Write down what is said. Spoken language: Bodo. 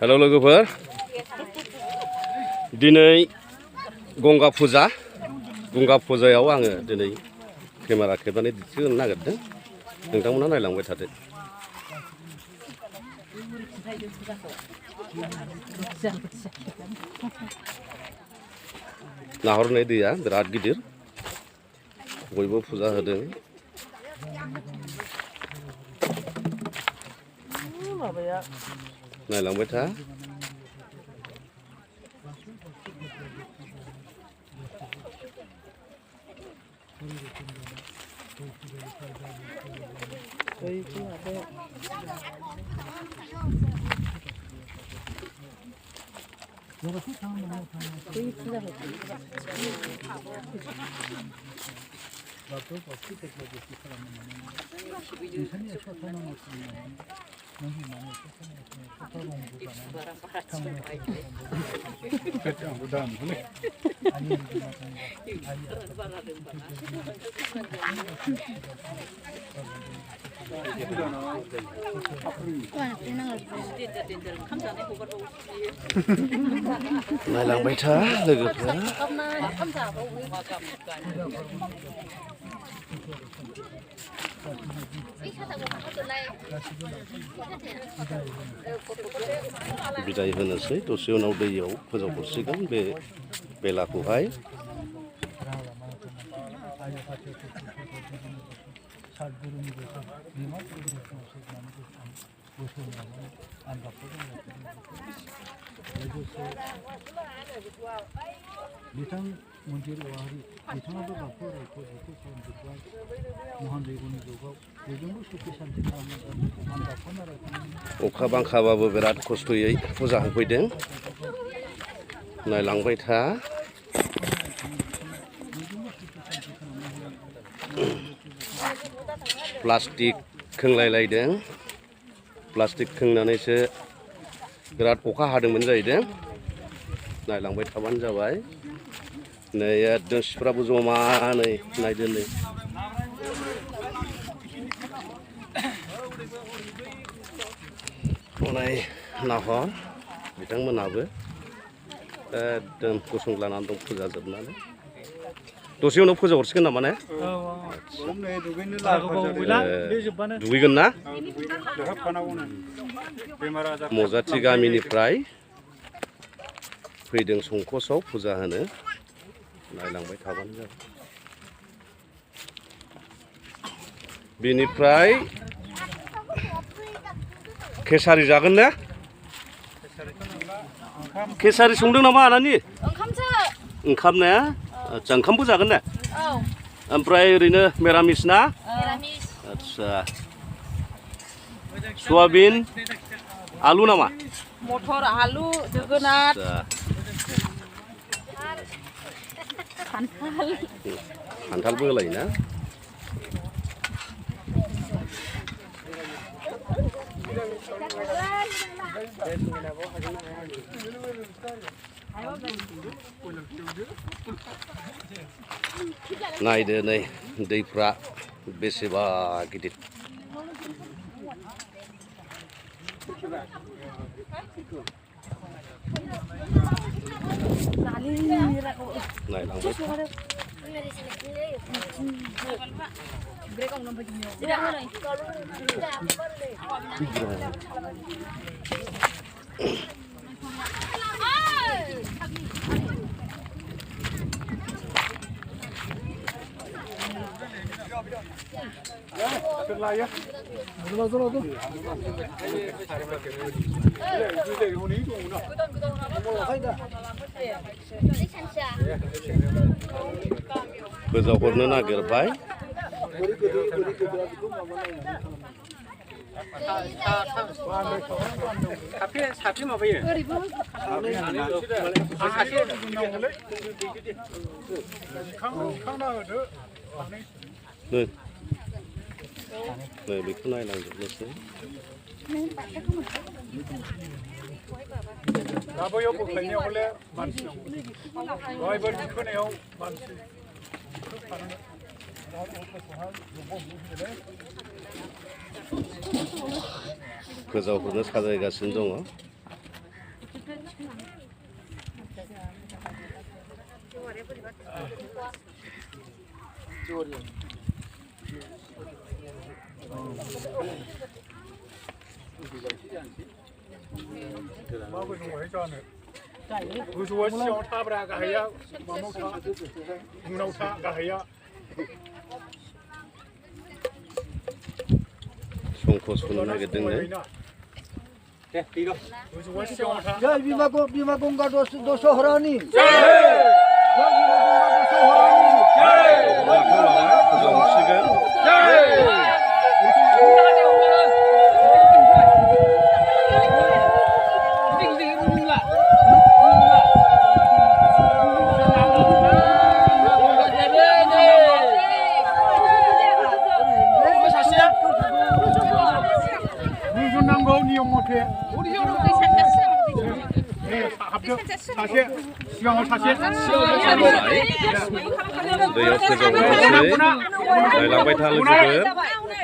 हेल' लोगोफोर दिनै गंगा फुजायाव आङो दिनै केमेरा खेबनानै दिन्थिनो नागिरदों नोंथांमोना नायलांबाय थादो नाहरनाय दैया बिराद गिदिर बयबो फुजा होदों नायलांबाय था नायलांबाय था लोगोफोर बिदाय होनोसै दसे उनाव दैयाव फोजावहरसिगोन बे बेलाखौहाय बिथां मन्दिर औवारि बिथाङाबो बाथौ रायखौ बेखौ खालामजोब्बाय महान दैगुनि जुगाव बयजोंबो सुखि सान्थि खालामनानै अखा बांखाबाबो बिराद खस्थ'यै फुजा होफैदों नायलांबाय था प्लास्टिक खोंलायलायदों प्लास्टिक खोंनानैसो बिराद अखा हादोंमोन जाहैदों नायलांबाय थाबानो जाबाय नै एकदम सिफ्राबो जमा नै नायदो नै हनै नाहर बिथांमोनाबो एकदम गसंलानानै दं फुजा जोबनानै दसे उनाव फोजा हरसिगोन नामा ने दुगैगोन ना मजाथि गामिनिफ्राय फैदों संकसआव फुजा होनो नायलांबाय थाबानो जाबाय बेनिफ्राय केसारि जागोन ना केसारि संदों नामा आनानि ओंखाम ना आदसा ओंखामबो जागोन ना ओमफ्राय ओरैनो मिरामिस ना आदसा सयाबिन आलु नामा मटर आलु जोगोनार खान्थालबो होलायो ना नायदो नै दैफ्रा बेसेबा गिदिर नायलांबाय फोजावहरनो नागिरबाय साफ्रि माबायो नै बेखौ नायलांजोबनोसै बैयाव बोख्लायनायाव हले मानसि नांगौ दहाय बोर दिखोनायाव मानसि गोजावफोरनो साजायगासिनो दङ गोजौआ सिगाङाव थाब्रा गाहाया माबायाव था उनाव था गाहाया संख' सुनो नागिरदोंनो गोजौआ सिगाङाव था जय बिमा गंगा दशहरानि जय बिमा गंगा दशहरानि रुजुननांगौ नियम मथे हाबदो सासे सिगाङाव सासे दैयाव फोजावनोसै लायलांबाय था लोगोफोर